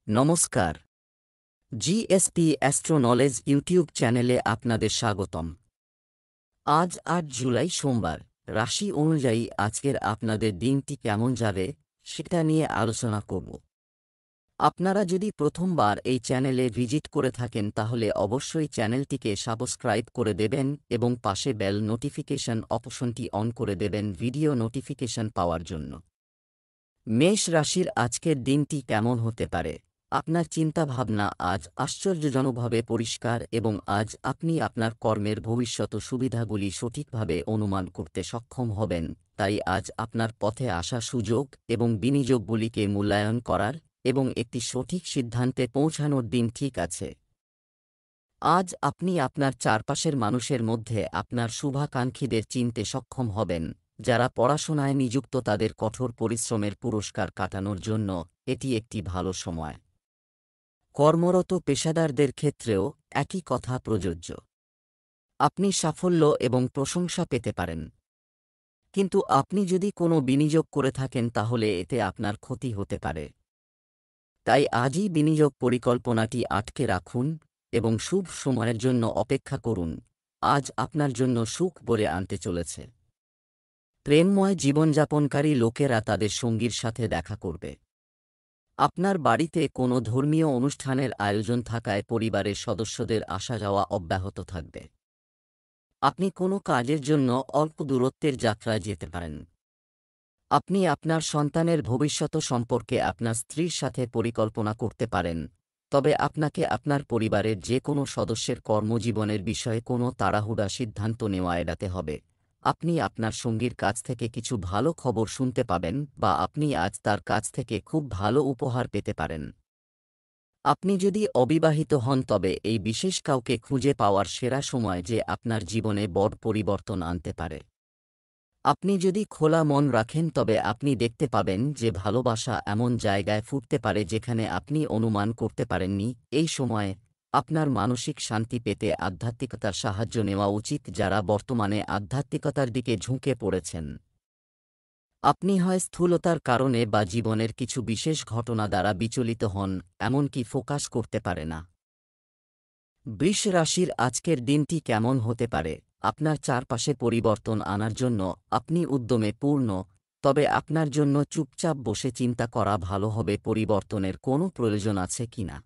নমস্কার। GSP astro knowledge YouTube চ্যানেলে আপনাদের স্বাগতম। আজ ৮ জুলাই সোমবার। রাশি অনুযায়ী আজকের আপনাদের দিনটি কেমন যাবে সেটা নিয়ে আলোচনা করব। আপনারা যদি প্রথমবার এই চ্যানেলে ভিজিট করে থাকেন তাহলে অবশ্যই চ্যানেলটিকে সাবস্ক্রাইব করে দেবেন এবং পাশে বেল নোটিফিকেশন অপশনটি অন করে দেবেন ভিডিও নোটিফিকেশন পাওয়ার জন্য। মেষ রাশির আজকের দিনটি কেমন হতে পারে? আপনার চিন্তাভাবনা আজ আশ্চর্যজনকভাবে পরিষ্কার এবং আজ আপনি আপনার কর্মের ভবিষ্যৎ সুবিধাগুলি সঠিকভাবে অনুমান করতে সক্ষম হবেন। তাই আজ আপনার পথে আসা সুযোগ এবং বিনিয়োগগুলিকে মূল্যায়ন করার এবং একটি সঠিক সিদ্ধান্তে পৌঁছানোর দিন ঠিক আছে। আজ আপনি আপনার চারপাশের মানুষের মধ্যে আপনার শুভাকাঙ্ক্ষীদের চিনতে সক্ষম হবেন। যারা পড়াশোনায় নিযুক্ত তাদের কঠোর পরিশ্রমের পুরস্কার কাটানোর জন্য এটি একটি ভালো সময়। কর্মরত পেশাদারদের ক্ষেত্রেও একই কথা প্রযোজ্য। আপনি সাফল্য এবং প্রশংসা পেতে পারেন, কিন্তু আপনি যদি কোনো বিনিয়োগ করে থাকেন তাহলে এতে আপনার ক্ষতি হতে পারে। তাই আজই বিনিয়োগ পরিকল্পনাটি আটকে রাখুন এবং শুভ সময়ের জন্য অপেক্ষা করুন। আজ আপনার জন্য সুখ বয়ে আনতে চলেছে। প্রেমময় জীবনযাপনকারী লোকেরা তাদের সঙ্গীর সাথে দেখা করবে। আপনার বাড়িতে কোনো ধর্মীয় অনুষ্ঠানের আয়োজন থাকায় পরিবারের সদস্যদের আসা যাওয়া অব্যাহত থাকবে। আপনি কোনো কাজের জন্য অল্প দূরত্বের যাত্রায় যেতে পারেন। আপনি আপনার সন্তানের ভবিষ্যৎ সম্পর্কে আপনার স্ত্রীর সাথে পরিকল্পনা করতে পারেন, তবে আপনাকে আপনার পরিবারের যে কোনো সদস্যের কর্মজীবনের বিষয়ে কোনো তাড়াহুড়া সিদ্ধান্ত নেওয়া এড়াতে হবে। আপনি আপনার সঙ্গীর কাছ থেকে কিছু ভালো খবর শুনতে পাবেন বা আপনি আজ তার কাছ থেকে খুব ভালো উপহার পেতে পারেন। আপনি যদি অবিবাহিত হন তবে এই বিশেষ কাউকে খুঁজে পাওয়ার সেরা সময় যে আপনার জীবনে বড় পরিবর্তন আনতে পারে। আপনি যদি খোলা মন রাখেন তবে আপনি দেখতে পাবেন যে ভালোবাসা এমন জায়গায় ফুটতে পারে যেখানে আপনি অনুমান করতে পারেননি। এই সময়ে আপনার মানসিক শান্তি পেতে আধ্যাত্মিকতার সাহায্য নেওয়া উচিত যারা বর্তমানে আধ্যাত্মিকতার দিকে ঝুঁকে পড়েছেন। আপনি হয় স্থূলতার কারণে বা জীবনের কিছু বিশেষ ঘটনা দ্বারা বিচলিত হন, এমনকি ফোকাস করতে পারে না। বৃষ রাশির আজকের দিনটি কেমন হতে পারে? আপনার চারপাশে পরিবর্তন আনার জন্য আপনি উদ্যমে পূর্ণ, তবে আপনার জন্য চুপচাপ বসে চিন্তা করা ভালো হবে পরিবর্তনের কোনো প্রয়োজন আছে কিনা।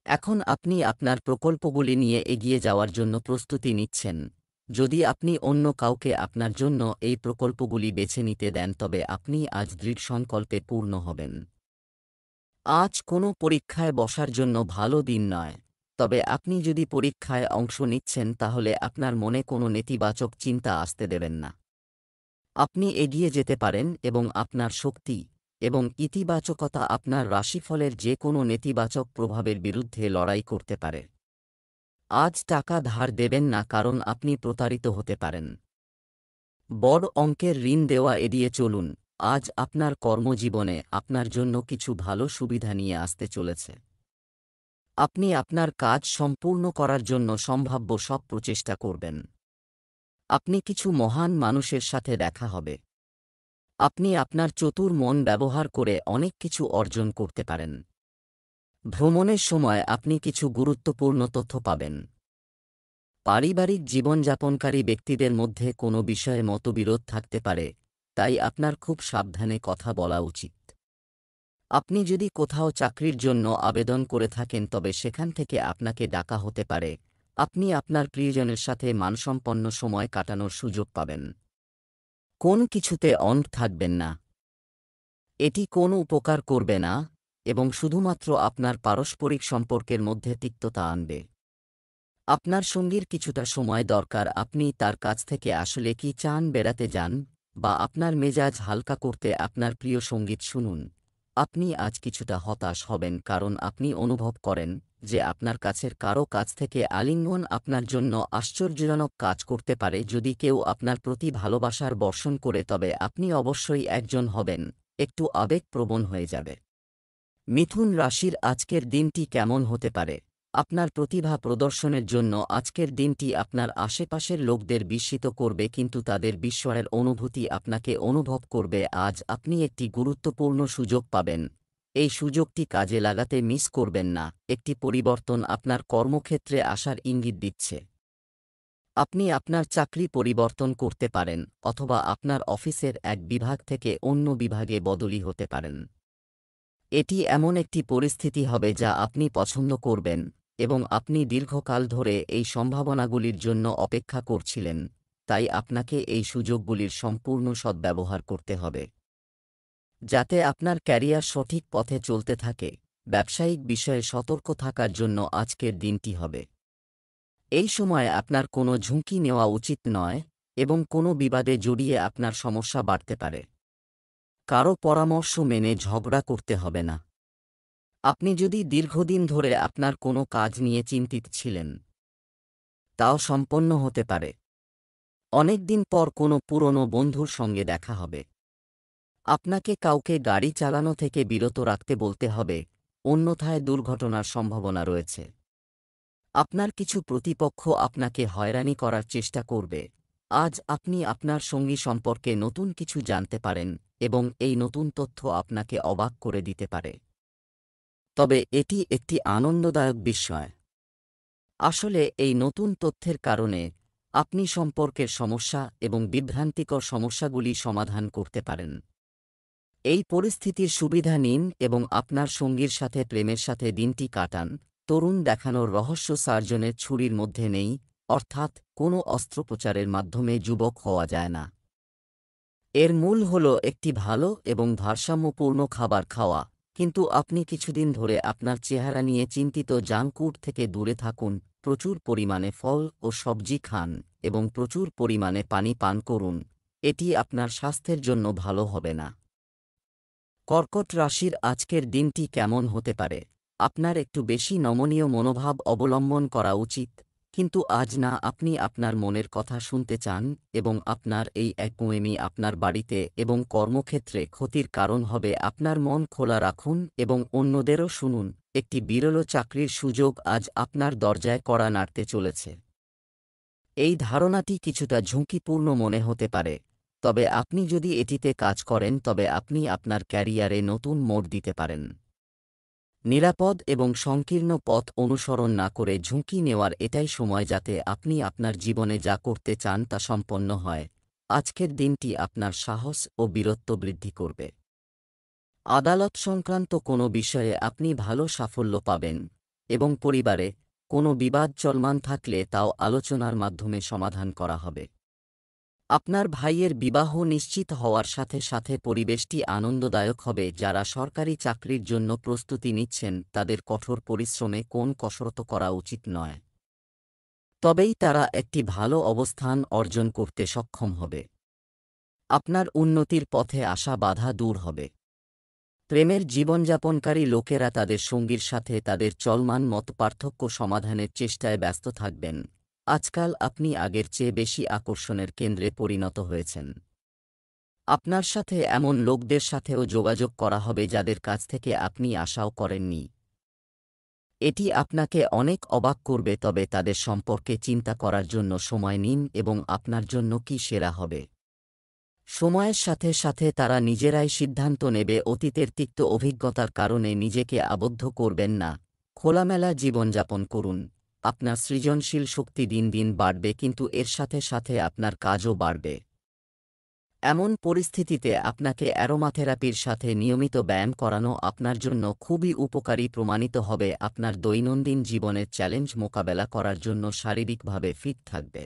এখন আপনি আপনার প্রকল্পগুলি নিয়ে এগিয়ে যাওয়ার জন্য প্রস্তুতি নিচ্ছেন। যদি আপনি অন্য কাউকে আপনার জন্য এই প্রকল্পগুলি বেছে নিতে দেন তবে আপনি আজ দৃঢ় সংকল্পে পূর্ণ হবেন। আজ কোনো পরীক্ষায় বসার জন্য ভালো দিন নয়, তবে আপনি যদি পরীক্ষায় অংশ নিচ্ছেন তাহলে আপনার মনে কোনো নেতিবাচক চিন্তা আসতে দেবেন না। আপনি এগিয়ে যেতে পারেন এবং আপনার শক্তি এবং ইতিবাচকতা আপনার রাশিফলের যে কোনো নেতিবাচক প্রভাবের বিরুদ্ধে লড়াই করতে পারে। আজ টাকা ধার দেবেন না কারণ আপনি প্রতারিত হতে পারেন। বড় অঙ্কের ঋণ দেওয়া এড়িয়ে চলুন। আজ আপনার কর্মজীবনে আপনার জন্য কিছু ভালো সুবিধা নিয়ে আসতে চলেছে। আপনি আপনার কাজ সম্পূর্ণ করার জন্য সম্ভাব্য সব প্রচেষ্টা করবেন। আপনি কিছু মহান মানুষের সাথে দেখা হবে। আপনি আপনার চতুর মন ব্যবহার করে অনেক কিছু অর্জন করতে পারেন। ভ্রমণের সময় আপনি কিছু গুরুত্বপূর্ণ তথ্য পাবেন। পারিবারিক জীবনযাপনকারী ব্যক্তিদের মধ্যে কোনো বিষয়ে মতবিরোধ থাকতে পারে, তাই আপনার খুব সাবধানে কথা বলা উচিত। আপনি যদি কোথাও চাকরির জন্য আবেদন করে থাকেন তবে সেখান থেকে আপনাকে ডাকা হতে পারে। আপনি আপনার প্রিয়জনের সাথে মানসম্পন্ন সময় কাটানোর সুযোগ পাবেন। কোন কিছুতে অন্ধ থাকবেন না, এটি কোনো উপকার করবে না এবং শুধুমাত্র আপনার পারস্পরিক সম্পর্কের মধ্যে তিক্ততা আনবে। আপনার সঙ্গীর কিছুটা সময় দরকার। আপনি তার কাছ থেকে আসলে কি চান, বেড়াতে যান বা আপনার মেজাজ হালকা করতে আপনার প্রিয় সঙ্গীত শুনুন। আপনি আজ কিছুটা হতাশ হবেন কারণ আপনি অনুভব করেন যে আপনার কাছের কারো কাছ থেকে আলিঙ্গন আপনার জন্য আশ্চর্যজনক কাজ করতে পারে। যদি কেউ আপনার প্রতি ভালোবাসার বর্ষণ করে তবে আপনি অবশ্যই একজন হবেন একটু আবেগপ্রবণ হয়ে যাবে। মিথুন রাশির আজকের দিনটি কেমন হতে পারে? আপনার প্রতিভা প্রদর্শনের জন্য আজকের দিনটি আপনার আশেপাশের লোকদের বিস্মিত করবে কিন্তু তাদের বিস্ময়ের অনুভূতি আপনাকে অনুভব করবে। আজ আপনি একটি গুরুত্বপূর্ণ সুযোগ পাবেন এই সুযোগটি কাজে লাগাতে মিস করবেন না। একটি পরিবর্তন আপনার কর্মক্ষেত্রে আসার ইঙ্গিত দিচ্ছে। আপনি আপনার চাকরি পরিবর্তন করতে পারেন অথবা আপনার অফিসের এক বিভাগ থেকে অন্য বিভাগে বদলি হতে পারেন। এটি এমন একটি পরিস্থিতি হবে যা আপনি পছন্দ করবেন এবং আপনি দীর্ঘকাল ধরে এই সম্ভাবনাগুলির জন্য অপেক্ষা করছিলেন, তাই আপনাকে এই সুযোগগুলির সম্পূর্ণ সদ্ব্যবহার করতে হবে যাতে আপনার ক্যারিয়ার সঠিক পথে চলতে থাকে। ব্যবসায়িক বিষয়ে সতর্ক থাকার জন্য আজকের দিনটি হবে। এই সময়ে আপনার কোনো ঝুঁকি নেওয়া উচিত নয় এবং কোনো বিবাদে জড়িয়ে আপনার সমস্যা বাড়তে পারে। কারো পরামর্শ মেনে ঝগড়া করতে হবে না। আপনি যদি দীর্ঘদিন ধরে আপনার কোনো কাজ নিয়ে চিন্তিত ছিলেন, তাও সম্পন্ন হতে পারে। অনেক দিন পর কোনো পুরনো বন্ধুর সঙ্গে দেখা হবে। আপনাকে কাউকে গাড়ি চালানো থেকে বিরত রাখতে বলতে হবে, অন্যথায় দুর্ঘটনার সম্ভাবনা রয়েছে। আপনার কিছু প্রতিপক্ষ আপনাকে হয়রানি করার চেষ্টা করবে। আজ আপনি আপনার সঙ্গী সম্পর্কে নতুন কিছু জানতে পারেন এবং এই নতুন তথ্য আপনাকে অবাক করে দিতে পারে। তবে এটি একটি আনন্দদায়ক বিষয়। আসলে এই নতুন তথ্যের কারণে আপনি সম্পর্কের সমস্যা এবং বিভ্রান্তিকর সমস্যাগুলি সমাধান করতে পারেন। এই পরিস্থিতির সুবিধা নিন এবং আপনার সঙ্গীর সাথে প্রেমের সাথে দিনটি কাটান। তরুণ দেখানোর রহস্য সার্জনের ছুরির মধ্যে নেই, অর্থাৎ কোনো অস্ত্রোপচারের মাধ্যমে যুবক হওয়া যায় না। এর মূল হল একটি ভালো এবং ভারসাম্যপূর্ণ খাবার খাওয়া। কিন্তু আপনি কিছুদিন ধরে আপনার চেহারা নিয়ে চিন্তিত, জাঙ্ক ফুড থেকে দূরে থাকুন, প্রচুর পরিমাণে ফল ও সবজি খান এবং প্রচুর পরিমাণে পানি পান করুন। এটি আপনার স্বাস্থ্যের জন্য ভালো হবে না। কর্কট রাশির আজকের দিনটি কেমন হতে পারে? আপনার একটু বেশি নমনীয় মনোভাব অবলম্বন করা উচিত, কিন্তু আজ না, আপনি আপনার মনের কথা শুনতে চান এবং আপনার এই একগুঁয়েমি আপনার বাড়িতে এবং কর্মক্ষেত্রে ক্ষতির কারণ হবে। আপনার মন খোলা রাখুন এবং অন্যদেরও শুনুন। একটি বিরল চাকরির সুযোগ আজ আপনার দরজায় কড়া নাড়তে চলেছে। এই ধারণাটি কিছুটা ঝুঁকিপূর্ণ মনে হতে পারে, তবে আপনি যদি এটিতে কাজ করেন তবে আপনি আপনার ক্যারিয়ারে নতুন মোড় দিতে পারেন। নিরাপদ এবং সংকীর্ণ পথ অনুসরণ না করে ঝুঁকি নেওয়ার এটাই সময় যাতে আপনি আপনার জীবনে যা করতে চান তা সম্পন্ন হয়। আজকের দিনটি আপনার সাহস ও বীরত্ব বৃদ্ধি করবে। আদালত সংক্রান্ত কোনো বিষয়ে আপনি ভালো সাফল্য পাবেন এবং পরিবারে কোনো বিবাদ চলমান থাকলে তাও আলোচনার মাধ্যমে সমাধান করা হবে। আপনার ভাইয়ের বিবাহ নিশ্চিত হওয়ার সাথে সাথে পরিবেশটি আনন্দদায়ক হবে। যারা সরকারি চাকরির জন্য প্রস্তুতি নিচ্ছেন তাদের কঠোর পরিশ্রমে কোনো কসরত করা উচিত নয়। তবেই তারা একটি ভালো অবস্থান অর্জন করতে সক্ষম হবে। আপনার উন্নতির পথে আসা বাধা দূর হবে। প্রেমের জীবনযাপনকারী লোকেরা তাদের সঙ্গীর সাথে তাদের চলমান মতপার্থক্য সমাধানের চেষ্টায় ব্যস্ত থাকবেন। আজকাল আপনি আগের চেয়ে বেশি আকর্ষণের কেন্দ্রে পরিণত হয়েছেন। আপনার সাথে এমন লোকদের সাথেও যোগাযোগ করা হবে যাদের কাছ থেকে আপনি আশাও করেননি। এটি আপনাকে অনেক অবাক করবে, তবে তাদের সম্পর্কে চিন্তা করার জন্য সময় নিন এবং আপনার জন্য কি সেরা হবে। সময়ের সাথে সাথে তারা নিজেরাই সিদ্ধান্ত নেবে। অতীতের তিক্ত অভিজ্ঞতার কারণে নিজেকে আবদ্ধ করবেন না। খোলামেলা জীবনযাপন করুন। আপনার সৃজনশীল শক্তি দিন দিন বাড়বে, কিন্তু এর সাথে সাথে আপনার কাজও বাড়বে। এমন পরিস্থিতিতে আপনাকে অ্যারোমাথেরাপির সাথে নিয়মিত ব্যায়াম করানো আপনার জন্য খুবই উপকারী প্রমাণিত হবে। আপনার দৈনন্দিন জীবনের চ্যালেঞ্জ মোকাবেলা করার জন্য শারীরিকভাবে ফিট থাকবে।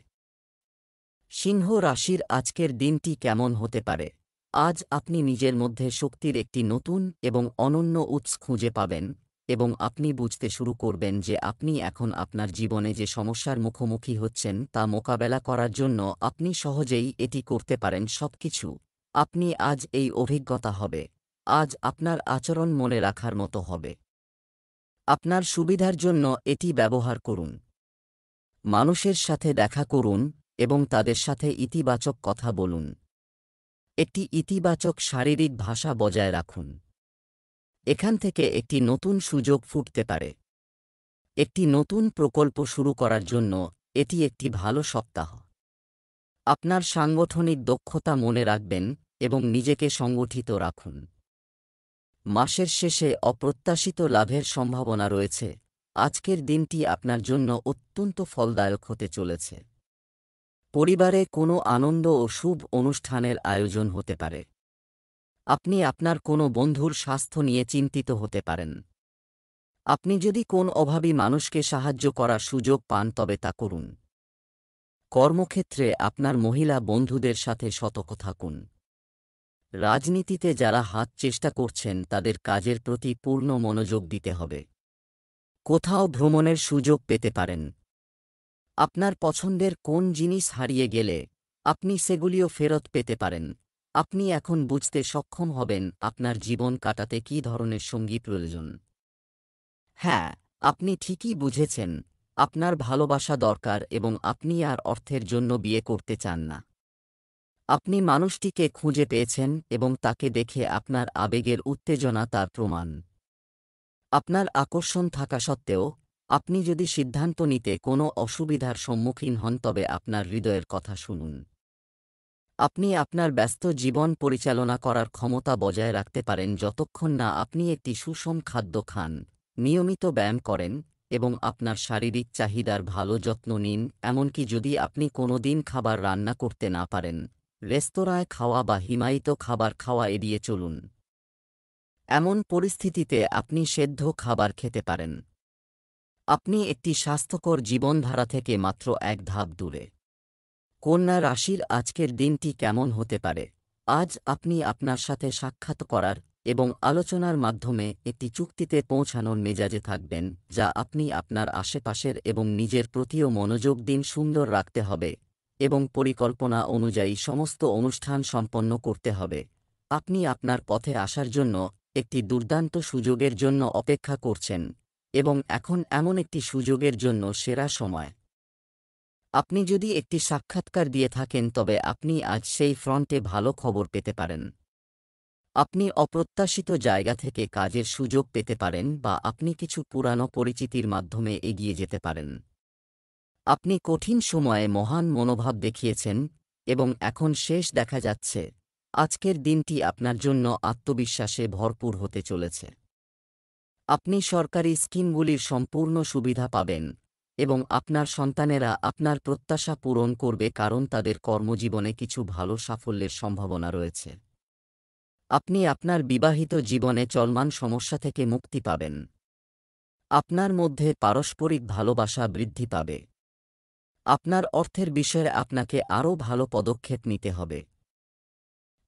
সিংহ রাশির আজকের দিনটি কেমন হতে পারে? আজ আপনি নিজের মধ্যে শক্তির একটি নতুন এবং অনন্য উৎস খুঁজে পাবেন এবং আপনি বুঝতে শুরু করবেন যে আপনি এখন আপনার জীবনে যে সমস্যার মুখোমুখি হচ্ছেন তা মোকাবেলা করার জন্য আপনি সহজেই এটি করতে পারেন। সবকিছু আপনি আজ এই অভিজ্ঞতা হবে। আজ আপনার আচরণ মনে রাখার মতো হবে। আপনার সুবিধার জন্য এটি ব্যবহার করুন। মানুষের সাথে দেখা করুন এবং তাদের সাথে ইতিবাচক কথা বলুন। একটি ইতিবাচক শারীরিক ভাষা বজায় রাখুন। এখান থেকে একটি নতুন সুযোগ ফুটতে পারে। একটি নতুন প্রকল্প শুরু করার জন্য এটি একটি ভালো সপ্তাহ। আপনার সাংগঠনিক দক্ষতা মনে রাখবেন এবং নিজেকে সংগঠিত রাখুন। মাসের শেষে অপ্রত্যাশিত লাভের সম্ভাবনা রয়েছে। আজকের দিনটি আপনার জন্য অত্যন্ত ফলদায়ক হতে চলেছে। পরিবারে কোনো আনন্দ ও শুভ অনুষ্ঠানের আয়োজন হতে পারে। আপনি আপনার কোনো বন্ধুর স্বাস্থ্য নিয়ে চিন্তিত হতে পারেন। আপনি যদি কোন অভাবী মানুষকে সাহায্য করার সুযোগ পান তবে তা করুন। কর্মক্ষেত্রে আপনার মহিলা বন্ধুদের সাথে সতর্ক থাকুন। রাজনীতিতে যারা হাত চেষ্টা করছেন তাদের কাজের প্রতি পূর্ণ মনোযোগ দিতে হবে। কোথাও ভ্রমণের সুযোগ পেতে পারেন। আপনার পছন্দের কোন জিনিস হারিয়ে গেলে আপনি সেগুলিও ফেরত পেতে পারেন। আপনি এখন বুঝতে সক্ষম হবেন আপনার জীবন কাটাতে কী ধরনের সঙ্গী প্রয়োজন। হ্যাঁ, আপনি ঠিকই বুঝেছেন, আপনার ভালোবাসা দরকার এবং আপনি আর অর্থের জন্য বিয়ে করতে চান না। আপনি মানুষটিকে খুঁজে পেয়েছেন এবং তাকে দেখে আপনার আবেগের উত্তেজনা তার প্রমাণ। আপনার আকর্ষণ থাকা সত্ত্বেও আপনি যদি সিদ্ধান্ত নিতে কোনো অসুবিধার সম্মুখীন হন তবে আপনার হৃদয়ের কথা শুনুন। আপনি আপনার ব্যস্ত জীবন পরিচালনা করার ক্ষমতা বজায় রাখতে পারেন যতক্ষণ না আপনি একটি সুষম খাদ্য খান, নিয়মিত ব্যায়াম করেন এবং আপনার শারীরিক চাহিদার ভালো যত্ন নিন। এমনকি যদি আপনি কোনো দিন খাবার রান্না করতে না পারেন, রেস্তোরাঁয় খাওয়া বা হিমায়িত খাবার খাওয়া এড়িয়ে চলুন। এমন পরিস্থিতিতে আপনি সেদ্ধ খাবার খেতে পারেন। আপনি একটি স্বাস্থ্যকর জীবনধারা থেকে মাত্র এক ধাপ দূরে। কন্যা রাশির আজকের দিনটি কেমন হতে পারে? আজ আপনি আপনার সাথে সাক্ষাৎ করার এবং আলোচনার মাধ্যমে একটি চুক্তিতে পৌঁছানোর মেজাজে থাকবেন, যা আপনি আপনার আশেপাশের এবং নিজের প্রতিও মনোযোগ দিন। সুন্দর রাখতে হবে এবং পরিকল্পনা অনুযায়ী সমস্ত অনুষ্ঠান সম্পন্ন করতে হবে। আপনি আপনার পথে আসার জন্য একটি দুর্দান্ত সুযোগের জন্য অপেক্ষা করছেন এবং এখন এমন একটি সুযোগের জন্য সেরা সময়। আপনি যদি একটি সাক্ষাৎকার দিয়ে থাকেন তবে আপনি আজ সেই ফ্রন্টে ভালো খবর পেতে পারেন। আপনি অপ্রত্যাশিত জায়গা থেকে কাজের সুযোগ পেতে পারেন বা আপনি কিছু পুরানো পরিচিতির মাধ্যমে এগিয়ে যেতে পারেন। আপনি কঠিন সময়ে মহান মনোভাব দেখিয়েছেন এবং এখন শেষ দেখা যাচ্ছে। আজকের দিনটি আপনার জন্য আত্মবিশ্বাসে ভরপুর হতে চলেছে। আপনি সরকারি স্কিমগুলির সম্পূর্ণ সুবিধা পাবেন এবং আপনার সন্তানেরা আপনার প্রত্যাশা পূরণ করবে কারণ তাদের কর্মজীবনে কিছু ভালো সাফল্যের সম্ভাবনা রয়েছে। আপনি আপনার বিবাহিত জীবনে চলমান সমস্যা থেকে মুক্তি পাবেন। আপনার মধ্যে পারস্পরিক ভালোবাসা বৃদ্ধি পাবে। আপনার অর্থের বিষয়ে আপনাকে আরও ভালো পদক্ষেপ নিতে হবে,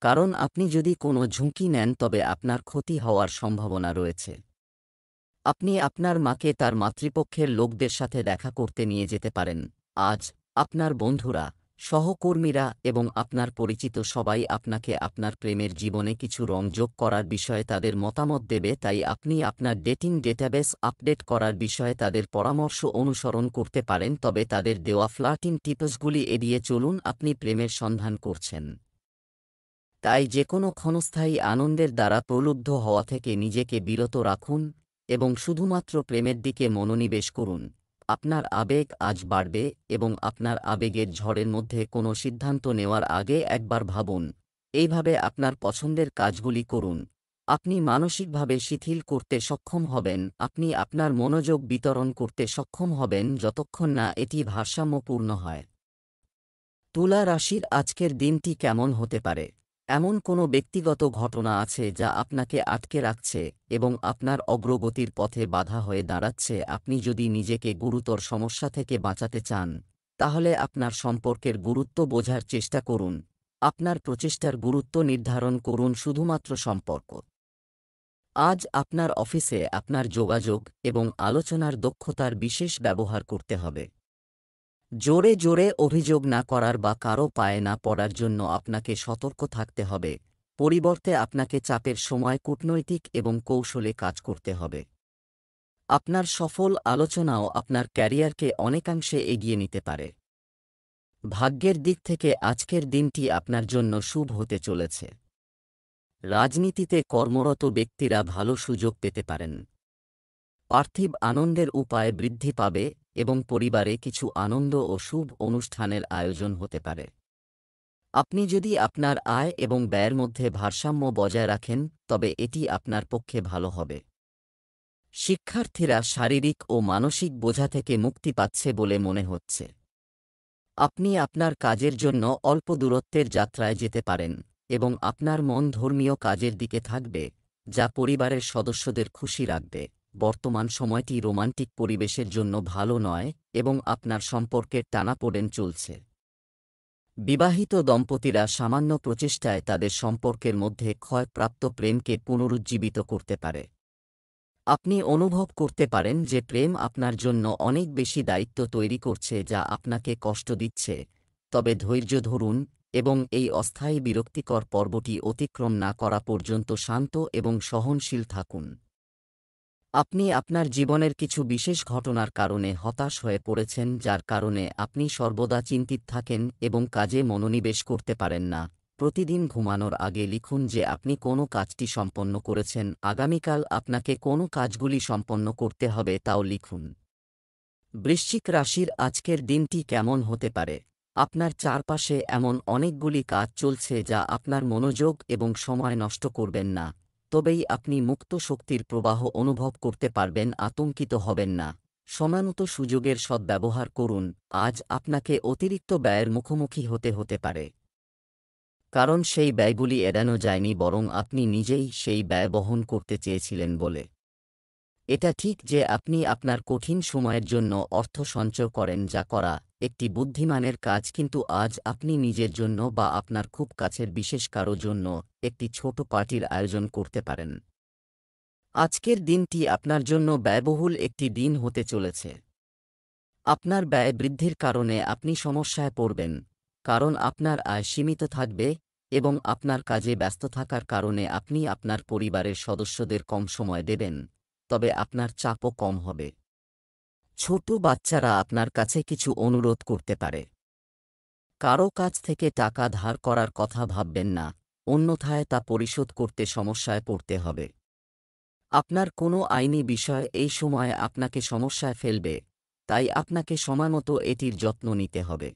কারণ আপনি যদি কোনো ঝুঁকি নেন তবে আপনার ক্ষতি হওয়ার সম্ভাবনা রয়েছে। আপনি আপনার মাকে তার মাতৃপক্ষের লোকদের সাথে দেখা করতে নিয়ে যেতে পারেন। আজ আপনার বন্ধুরা, সহকর্মীরা এবং আপনার পরিচিত সবাই আপনাকে আপনার প্রেমের জীবনে কিছু রং যোগ করার বিষয়ে তাদের মতামত দেবে, তাই আপনি আপনার ডেটিং ডেটাবেস আপডেট করার বিষয়ে তাদের পরামর্শ অনুসরণ করতে পারেন, তবে তাদের দেওয়া ফ্লার্টিং টিপসগুলি এড়িয়ে চলুন। আপনি প্রেমের সন্ধান করছেন, তাই যেকোনো ক্ষণস্থায়ী আনন্দের দ্বারা প্রলুব্ধ হওয়া থেকে নিজেকে বিরত রাখুন এবং শুধুমাত্র প্রেমের দিকে মনোনিবেশ করুন। আপনার আবেগ আজ বাড়বে এবং আপনার আবেগের ঝড়ের মধ্যে কোনো সিদ্ধান্ত নেওয়ার আগে একবার ভাবুন। এইভাবে আপনার পছন্দের কাজগুলি করুন। আপনি মানসিকভাবে শিথিল করতে সক্ষম হবেন। আপনি আপনার মনোযোগ বিতরণ করতে সক্ষম হবেন যতক্ষণ না এটি ভারসাম্যপূর্ণ হয়। তুলা রাশির আজকের দিনটি কেমন হতে পারে? এমন কোনো ব্যক্তিগত ঘটনা আছে যা আপনাকে আটকে রাখছে এবং আপনার অগ্রগতির পথে বাধা হয়ে দাঁড়াচ্ছে। আপনি যদি নিজেকে গুরুতর সমস্যা থেকে বাঁচাতে চান, তাহলে আপনার সম্পর্কের গুরুত্ব বোঝার চেষ্টা করুন। আপনার প্রচেষ্টার গুরুত্ব নির্ধারণ করুন, শুধুমাত্র সম্পর্ক। আজ আপনার অফিসে আপনার যোগাযোগ এবং আলোচনার দক্ষতার বিশেষ ব্যবহার করতে হবে। জোরে জোরে অভিযোগ না করার বা কারো পায়ে না পড়ার জন্য আপনাকে সতর্ক থাকতে হবে। পরিবর্তে আপনাকে চাপের সময় কূটনৈতিক এবং কৌশলে কাজ করতে হবে। আপনার সফল আলোচনাও আপনার ক্যারিয়ারকে অনেকাংশে এগিয়ে নিতে পারে। ভাগ্যের দিক থেকে আজকের দিনটি আপনার জন্য শুভ হতে চলেছে। রাজনীতিতে কর্মরত ব্যক্তিরা ভালো সুযোগ পেতে পারেন। পার্থিব আনন্দের উপায় বৃদ্ধি পাবে এবং পরিবারে কিছু আনন্দ ও শুভ অনুষ্ঠানের আয়োজন হতে পারে। আপনি যদি আপনার আয় এবং ব্যয়ের মধ্যে ভারসাম্য বজায় রাখেন তবে এটি আপনার পক্ষে ভালো হবে। শিক্ষার্থীরা শারীরিক ও মানসিক বোঝা থেকে মুক্তি পাচ্ছে বলে মনে হচ্ছে। আপনি আপনার কাজের জন্য অল্প দূরত্বের যাত্রায় যেতে পারেন এবং আপনার মন ধর্মীয় কাজের দিকে থাকবে, যা পরিবারের সদস্যদের খুশি রাখবে। বর্তমান সময়টি রোমান্টিক পরিবেশের জন্য ভালো নয় এবং আপনার সম্পর্কের টানাপোড়েন চলছে। বিবাহিত দম্পতিরা সামান্য প্রচেষ্টায় তাদের সম্পর্কের মধ্যে ক্ষয়প্রাপ্ত প্রেমকে পুনরুজ্জীবিত করতে পারে। আপনি অনুভব করতে পারেন যে প্রেম আপনার জন্য অনেক বেশি দায়িত্ব তৈরি করছে যা আপনাকে কষ্ট দিচ্ছে, তবে ধৈর্য ধরুন এবং এই অস্থায়ী বিরক্তিকর পর্বটি অতিক্রম না করা পর্যন্ত শান্ত এবং সহনশীল থাকুন। আপনি আপনার জীবনের কিছু বিশেষ ঘটনার কারণে হতাশ হয়ে পড়েছেন, যার কারণে আপনি সর্বদা চিন্তিত থাকেন এবং কাজে মনোনিবেশ করতে পারেন না। প্রতিদিন ঘুমানোর আগে লিখুন যে আপনি কোন কাজটি সম্পন্ন করেছেন। আগামীকাল আপনাকে কোন কাজগুলি সম্পন্ন করতে হবে তাও লিখুন। বৃশ্চিক রাশির আজকের দিনটি কেমন হতে পারে? আপনার চারপাশে এমন অনেকগুলি কাজ চলছে যা আপনার মনোযোগ এবং সময় নষ্ট করবেন না, তবেই আপনি মুক্ত শক্তির প্রবাহ অনুভব করতে পারবেন। আতঙ্কিত হবেন না, সময়মতো সুযোগের সদ্ব্যবহার করুন। আজ আপনাকে অতিরিক্ত ব্যয়ের মুখোমুখি হতে পারে, কারণ সেই ব্যয়গুলি এড়ানো যায়নি বরং আপনি নিজেই সেই ব্যয় বহন করতে চেয়েছিলেন বলে। এটা ঠিক যে আপনি আপনার কঠিন সময়ের জন্য অর্থ সঞ্চয় করেন, যা করা একটি বুদ্ধিমানের কাজ, কিন্তু আজ আপনি নিজের জন্য বা আপনার খুব কাছের বিশেষ কারো জন্য একটি ছোট পার্টির আয়োজন করতে পারেন। আজকের দিনটি আপনার জন্য ব্যয়বহুল একটি দিন হতে চলেছে। আপনার ব্যয় বৃদ্ধির কারণে আপনি সমস্যায় পড়বেন, কারণ আপনার আয় সীমিত থাকবে এবং আপনার কাজে ব্যস্ত থাকার কারণে আপনি আপনার পরিবারের সদস্যদের কম সময় দেবেন, তবে আপনার চাপও কম হবে। ছোট বাচ্চারা আপনার কাছে কিছু অনুরোধ করতে পারে। কারো কাছ থেকে টাকা ধার করার কথা ভাববেন না, অন্যথায় তা পরিশোধ করতে সমস্যায় পড়তে হবে। আপনার কোনো আইনি বিষয় এই সময়ে আপনাকে সমস্যায় ফেলবে, তাই আপনাকে সময়মতো এটির যত্ন নিতে হবে।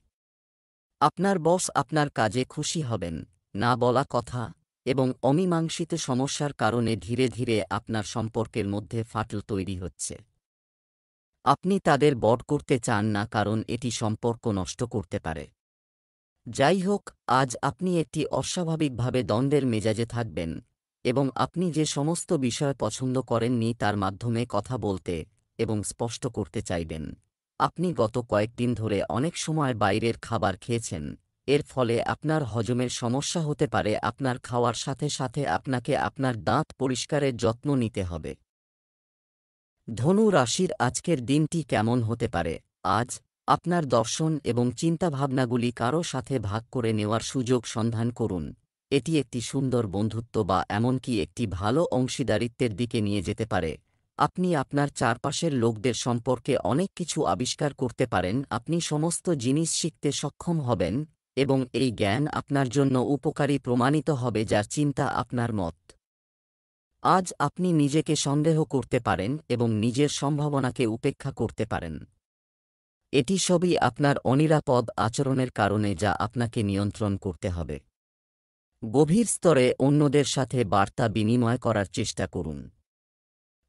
আপনার বস আপনার কাজে খুশি হবেন। না বলা কথা এবং অমীমাংসিত সমস্যার কারণে ধীরে ধীরে আপনার সম্পর্কের মধ্যে ফাটল তৈরি হচ্ছে। আপনি তাদের বড় করতে চান না, কারণ এটি সম্পর্ক নষ্ট করতে পারে। যাই হোক, আজ আপনি একটি অস্বাভাবিকভাবে দ্বন্দ্বের মেজাজে থাকবেন এবং আপনি যে সমস্ত বিষয় পছন্দ করেননি তার মাধ্যমে কথা বলতে এবং স্পষ্ট করতে চাইবেন। আপনি গত কয়েকদিন ধরে অনেক সময় বাইরের খাবার খেয়েছেন, এর ফলে আপনার হজমের সমস্যা হতে পারে। আপনার খাওয়ার সাথে সাথে আপনাকে আপনার দাঁত পরিষ্কারের যত্ন নিতে হবে। ধনু রাশির আজকের দিনটি কেমন হতে পারে? আজ আপনার দর্শন এবং চিন্তাভাবনাগুলি কারো সাথে ভাগ করে নেওয়ার সুযোগ সন্ধান করুন। এটি একটি সুন্দর বন্ধুত্ব বা এমনকি একটি ভালো অংশীদারিত্বের দিকে নিয়ে যেতে পারে। আপনি আপনার চারপাশের লোকদের সম্পর্কে অনেক কিছু আবিষ্কার করতে পারেন। আপনি সমস্ত জিনিস শিখতে সক্ষম হবেন এবং এই জ্ঞান আপনার জন্য উপকারী প্রমাণিত হবে, যার চিন্তা আপনার মত। আজ আপনি নিজেকে সন্দেহ করতে পারেন এবং নিজের সম্ভাবনাকে উপেক্ষা করতে পারেন। এটি সবই আপনার অনিরাপদ আচরণের কারণে, যা আপনাকে নিয়ন্ত্রণ করতে হবে। গভীর স্তরে অন্যদের সাথে বার্তা বিনিময় করার চেষ্টা করুন।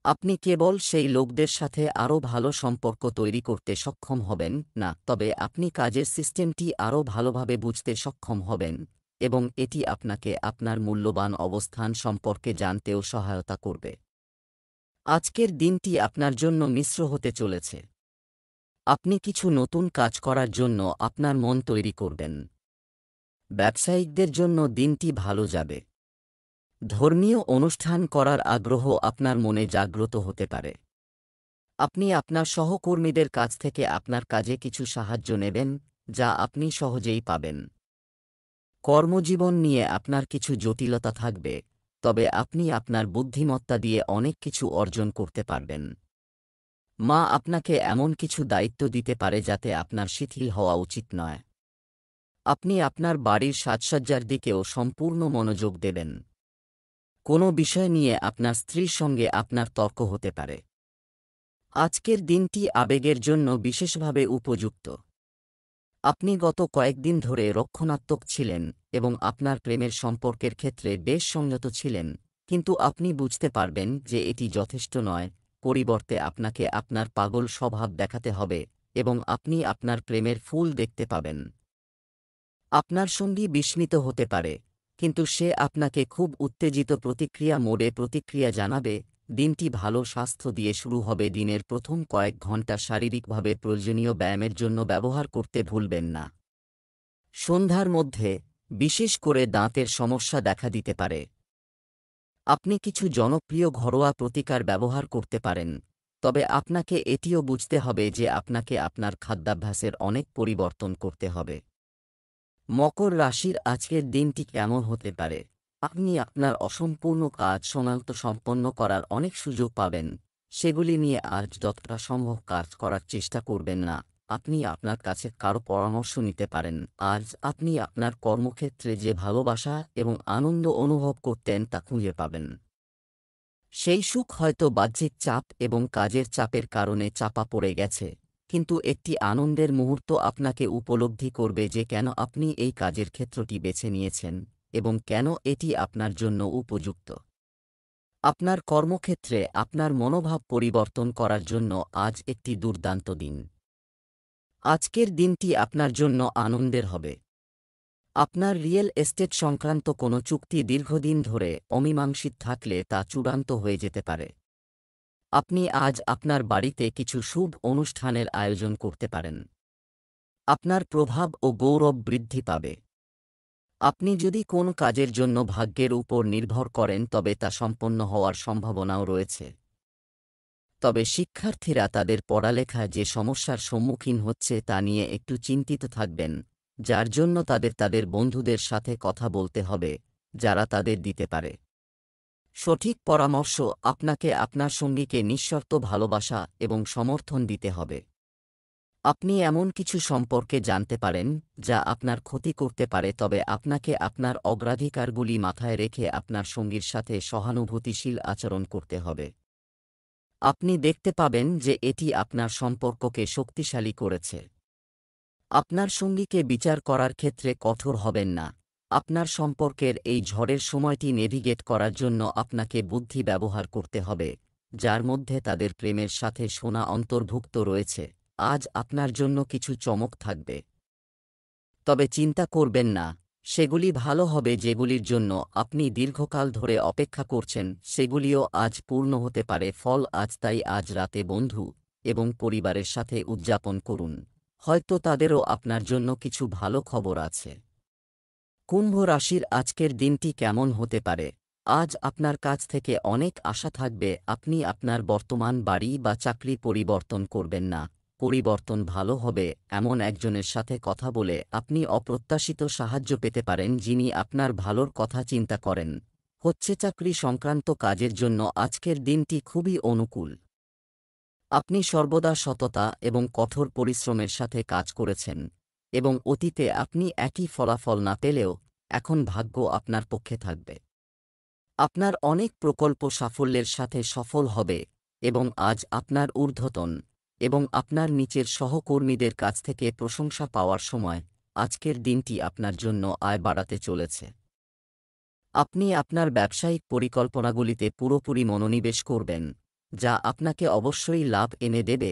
আপনি কেবল সেই লোকদের সাথে আরও ভালো সম্পর্ক তৈরি করতে সক্ষম হবেন না, তবে আপনি কাজের সিস্টেমটি আরও ভালোভাবে বুঝতে সক্ষম হবেন এবং এটি আপনাকে আপনার মূল্যবান অবস্থান সম্পর্কে জানতেও সহায়তা করবে। আজকের দিনটি আপনার জন্য মিশ্র হতে চলেছে। আপনি কিছু নতুন কাজ করার জন্য আপনার মন তৈরি করবেন। ব্যবসায়িকদের জন্য দিনটি ভালো যাবে। ধর্মীয় অনুষ্ঠান করার আগ্রহ আপনার মনে জাগ্রত হতে পারে। আপনি আপনার সহকর্মীদের কাছ থেকে আপনার কাজে কিছু সাহায্য নেবেন, যা আপনি সহজেই পাবেন। কর্মজীবন নিয়ে আপনার কিছু জটিলতা থাকবে, তবে আপনি আপনার বুদ্ধিমত্তা দিয়ে অনেক কিছু অর্জন করতে পারবেন। মা আপনাকে এমন কিছু দায়িত্ব দিতে পারে যাতে আপনার শিথিল হওয়া উচিত নয়। আপনি আপনার বাড়ির সাজসজ্জার দিকেও সম্পূর্ণ মনোযোগ দেবেন। কোনো বিষয় নিয়ে আপনার স্ত্রীর সঙ্গে আপনার তর্ক হতে পারে। আজকের দিনটি আবেগের জন্য বিশেষভাবে উপযুক্ত। আপনি গত কয়েকদিন ধরে রক্ষণাত্মক ছিলেন এবং আপনার প্রেমের সম্পর্কের ক্ষেত্রে বেশ সংযত ছিলেন, কিন্তু আপনি বুঝতে পারবেন যে এটি যথেষ্ট নয়। পরিবর্তে আপনাকে আপনার পাগল স্বভাব দেখাতে হবে এবং আপনি আপনার প্রেমের ফুল দেখতে পাবেন। আপনার সঙ্গী বিস্মিত হতে পারে, কিন্তু সে আপনাকে খুব উত্তেজিত প্রতিক্রিয়া মোডে প্রতিক্রিয়া জানাবে। দিনটি ভালো স্বাস্থ্য দিয়ে শুরু হবে। দিনের প্রথম কয়েক ঘণ্টা শারীরিকভাবে প্রয়োজনীয় ব্যায়ামের জন্য ব্যবহার করতে ভুলবেন না। সন্ধ্যার মধ্যে, বিশেষ করে দাঁতের সমস্যা দেখা দিতে পারে। আপনি কিছু জনপ্রিয় ঘরোয়া প্রতিকার ব্যবহার করতে পারেন, তবে আপনাকে এটিও বুঝতে হবে যে আপনাকে আপনার খাদ্যাভ্যাসের অনেক পরিবর্তন করতে হবে। মকর রাশির আজকের দিনটি কেমন হতে পারে? আপনি আপনার অসম্পূর্ণ কাজ সময়মত সম্পন্ন করার অনেক সুযোগ পাবেন। সেগুলি নিয়ে আজ যতটা সম্ভব কাজ করার চেষ্টা করবেন না। আপনি আপনার কাছে কারো পরামর্শ নিতে পারেন। আজ আপনি আপনার কর্মক্ষেত্রে যে ভালোবাসা এবং আনন্দ অনুভব করতেন তা খুঁজে পাবেন। সেই সুখ হয়তো বাহ্যিক চাপ এবং কাজের চাপের কারণে চাপা পড়ে গেছে, কিন্তু একটি আনন্দের মুহূর্ত আপনাকে উপলব্ধি করবে যে কেন আপনি এই কাজের ক্ষেত্রটি বেছে নিয়েছেন এবং কেন এটি আপনার জন্য উপযুক্ত। আপনার কর্মক্ষেত্রে আপনার মনোভাব পরিবর্তন করার জন্য আজ একটি দুর্দান্ত দিন। আজকের দিনটি আপনার জন্য আনন্দের হবে। আপনার রিয়েল এস্টেট সংক্রান্ত কোনো চুক্তি দীর্ঘদিন ধরে অমীমাংসিত থাকলে তা চূড়ান্ত হয়ে যেতে পারে। আপনি আজ আপনার বাড়িতে কিছু শুভ অনুষ্ঠানের আয়োজন করতে পারেন। আপনার প্রভাব ও গৌরব বৃদ্ধি পাবে। আপনি যদি কোন কাজের জন্য ভাগ্যের উপর নির্ভর করেন তবে তা সম্পন্ন হওয়ার সম্ভাবনাও রয়েছে। তবে শিক্ষার্থীরা তাদের পড়ালেখায় যে সমস্যার সম্মুখীন হচ্ছে তা নিয়ে একটু চিন্তিত থাকবেন, যার জন্য তাদের বন্ধুদের সাথে কথা বলতে হবে, যারা তাদের দিতে পারে সঠিক পরামর্শ। আপনাকে আপনার সঙ্গীকে নিঃশর্ত ভালোবাসা এবং সমর্থন দিতে হবে। আপনি এমন কিছু সম্পর্কে জানতে পারেন যা আপনার ক্ষতি করতে পারে, তবে আপনাকে আপনার অগ্রাধিকারগুলি মাথায় রেখে আপনার সঙ্গীর সাথে সহানুভূতিশীল আচরণ করতে হবে। আপনি দেখতে পাবেন যে এটি আপনার সম্পর্ককে শক্তিশালী করেছে। আপনার সঙ্গীকে বিচার করার ক্ষেত্রে কঠোর হবেন না। আপনার সম্পর্কের এই ঝড়ের সময়টি নেভিগেট করার জন্য আপনাকে বুদ্ধি ব্যবহার করতে হবে, যার মধ্যে তাদের প্রেমের সাথে সোনা অন্তর্ভুক্ত রয়েছে। আজ আপনার জন্য কিছু চমক থাকবে, তবে চিন্তা করবেন না। সেগুলি ভালো হবে। যেগুলির জন্য আপনি দীর্ঘকাল ধরে অপেক্ষা করছেন সেগুলিও আজ পূর্ণ হতে পারে। ফল আজ, তাই আজ রাতে বন্ধু এবং পরিবারের সাথে উদযাপন করুন। হয়তো তাদেরও আপনার জন্য কিছু ভালো খবর আছে। কুম্ভ রাশির আজকের দিনটি কেমন হতে পারে? আজ আপনার কাছ থেকে অনেক আশা থাকবে। আপনি আপনার বর্তমান বাড়ি বা চাকরি পরিবর্তন করবেন না। পরিবর্তন ভালো হবে এমন একজনের সাথে কথা বলে আপনি অপ্রত্যাশিত সাহায্য পেতে পারেন, যিনি আপনার ভালোর কথা চিন্তা করেন। চাকরি সংক্রান্ত কাজের জন্য আজকের দিনটি খুবই অনুকূল। আপনি সর্বদা সততা এবং কঠোর পরিশ্রমের সাথে কাজ করেছেন এবং অতীতে আপনি একই ফলাফল না পেলেও এখন ভাগ্য আপনার পক্ষে থাকবে। আপনার অনেক প্রকল্প সাফল্যের সাথে সফল হবে এবং আজ আপনার ঊর্ধ্বতন এবং আপনার নিচের সহকর্মীদের কাছ থেকে প্রশংসা পাওয়ার সময়। আজকের দিনটি আপনার জন্য আয় বাড়াতে চলেছে। আপনি আপনার ব্যবসায়িক পরিকল্পনাগুলিতে পুরোপুরি মনোনিবেশ করবেন, যা আপনাকে অবশ্যই লাভ এনে দেবে,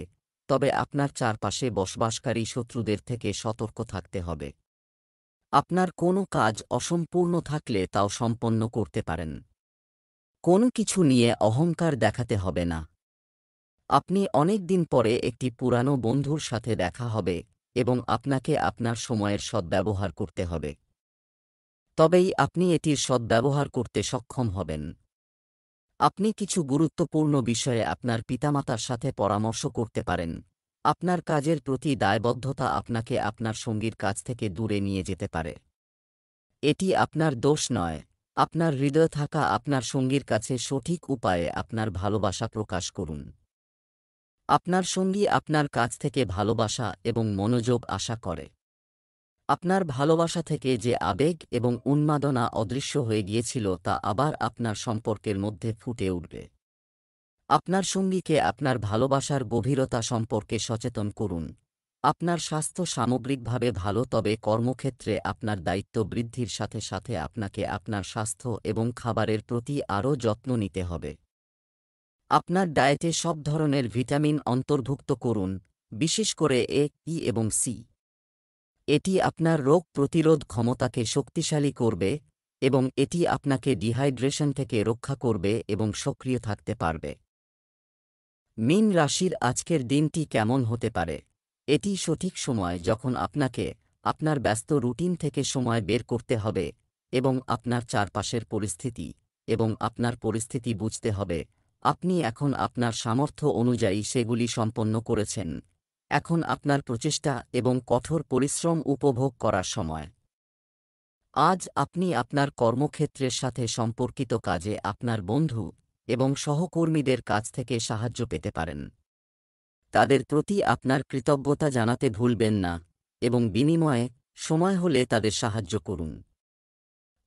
তবে আপনার চারপাশে বসবাসকারী শত্রুদের থেকে সতর্ক থাকতে হবে। আপনার কোনো কাজ অসম্পূর্ণ থাকলে তাও সম্পন্ন করতে পারেন। কোনো কিছু নিয়ে অহংকার দেখাতে হবে না। আপনি অনেক দিন পরে একটি পুরানো বন্ধুর সাথে দেখা হবে এবং আপনাকে আপনার সময়ের সদ্ব্যবহার করতে হবে। তবেই আপনি এটির সদ্ব্যবহার করতে সক্ষম হবেন। আপনি কিছু গুরুত্বপূর্ণ বিষয়ে আপনার পিতামাতার সাথে পরামর্শ করতে পারেন। আপনার কাজের প্রতি দায়বদ্ধতা আপনাকে আপনার সঙ্গীর কাছ থেকে দূরে নিয়ে যেতে পারে। এটি আপনার দোষ নয়। আপনার হৃদয় থাকা আপনার সঙ্গীর কাছে সঠিক উপায়ে আপনার ভালোবাসা প্রকাশ করুন। আপনার সঙ্গী আপনার কাছ থেকে ভালোবাসা এবং মনোযোগ আশা করে। আপনার ভালোবাসা থেকে যে আবেগ এবং উন্মাদনা অদৃশ্য হয়ে গিয়েছিল তা আবার আপনার সম্পর্কের মধ্যে ফুটে উঠবে। আপনার সঙ্গীকে আপনার ভালোবাসার গভীরতা সম্পর্কে সচেতন করুন আপনার স্বাস্থ্য সামগ্রিকভাবে ভালো, তবে কর্মক্ষেত্রে আপনার দায়িত্ব বৃদ্ধির সাথে সাথে আপনাকে আপনার স্বাস্থ্য এবং খাবারের প্রতি আরও যত্ন নিতে হবে। আপনার ডায়েটে সব ধরনের ভিটামিন অন্তর্ভুক্ত করুন, বিশেষ করে এ, ই এবং সি। এটি আপনার রোগ প্রতিরোধ ক্ষমতাকে শক্তিশালী করবে এবং এটি আপনাকে ডিহাইড্রেশন থেকে রক্ষা করবে এবং সক্রিয় থাকতে পারবে। মীন রাশির আজকের দিনটি কেমন হতে পারে? এটি সঠিক সময় যখন আপনাকে আপনার ব্যস্ত রুটিন থেকে সময় বের করতে হবে এবং আপনার চারপাশের পরিস্থিতি এবং আপনার পরিস্থিতি বুঝতে হবে। আপনি এখন আপনার সামর্থ্য অনুযায়ী সেগুলি সম্পন্ন করেছেন। এখন আপনার প্রচেষ্টা এবং কঠোর পরিশ্রম উপভোগ করার সময়। আজ আপনি আপনার কর্মক্ষেত্রের সাথে সম্পর্কিত কাজে আপনার বন্ধু এবং সহকর্মীদের কাছ থেকে সাহায্য পেতে পারেন। তাদের প্রতি আপনার কৃতজ্ঞতা জানাতে ভুলবেন না এবং বিনিময়ে সময় হলে তাদের সাহায্য করুন।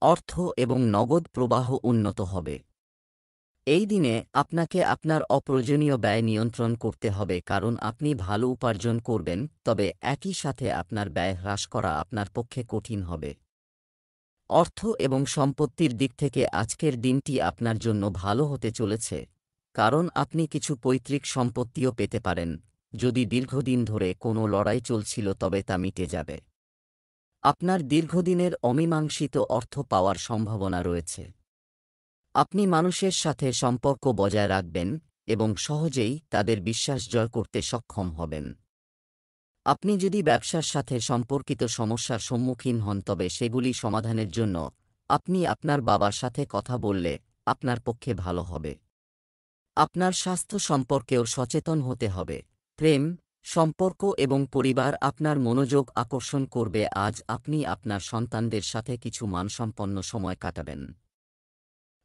অর্থ এবং নগদ প্রবাহ উন্নত হবে। এই দিনে আপনাকে আপনার অপ্রয়োজনীয় ব্যয় নিয়ন্ত্রণ করতে হবে, কারণ আপনি ভালো উপার্জন করবেন, তবে একই সাথে আপনার ব্যয় হ্রাস করা আপনার পক্ষে কঠিন হবে। অর্থ এবং সম্পত্তির দিক থেকে আজকের দিনটি আপনার জন্য ভালো হতে চলেছে, কারণ আপনি কিছু পৈতৃক সম্পত্তিও পেতে পারেন। যদি দীর্ঘদিন ধরে কোনো লড়াই চলছিল তবে তা মিটে যাবে। আপনার দীর্ঘদিনের অমীমাংসিত অর্থ পাওয়ার সম্ভাবনা রয়েছে। আপনি মানুষের সাথে সম্পর্ক বজায় রাখবেন এবং সহজেই তাদের বিশ্বাস জয় করতে সক্ষম হবেন। আপনি যদি ব্যবসার সাথে সম্পর্কিত সমস্যার সম্মুখীন হন তবে সেগুলি সমাধানের জন্য আপনি আপনার বাবার সাথে কথা বললে আপনার পক্ষে ভালো হবে। আপনার স্বাস্থ্য সম্পর্কেও সচেতন হতে হবে। প্রেম, সম্পর্ক এবং পরিবার আপনার মনোযোগ আকর্ষণ করবে। আজ আপনি আপনার সন্তানদের সাথে কিছু মানসম্পন্ন সময় কাটাবেন।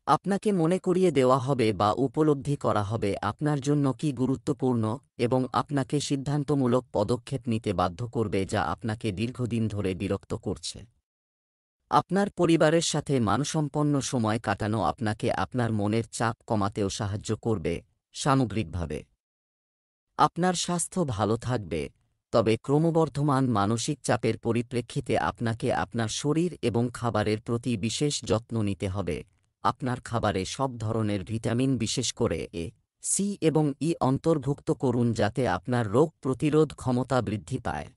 আপনাকে মনে করিয়ে দেওয়া হবে বা উপলব্ধি করা হবে আপনার জন্য কি গুরুত্বপূর্ণ এবং আপনাকে সিদ্ধান্তমূলক পদক্ষেপ নিতে বাধ্য করবে যা আপনাকে দীর্ঘদিন ধরে বিরক্ত করছে। আপনার পরিবারের সাথে মানসম্পন্ন সময় কাটানো আপনাকে আপনার মনের চাপ কমাতেও সাহায্য করবে। সামগ্রিকভাবে আপনার স্বাস্থ্য ভালো থাকবে, তবে ক্রমবর্ধমান মানসিক চাপের পরিপ্রেক্ষিতে আপনাকে আপনার শরীর এবং খাবারের প্রতি বিশেষ যত্ন নিতে হবে। আপনার খাবারে সব ধরনের ভিটামিন, বিশেষ করে এ, সি এবং ই অন্তর্ভুক্ত করুন যাতে আপনার রোগ প্রতিরোধ ক্ষমতা বৃদ্ধি পায়।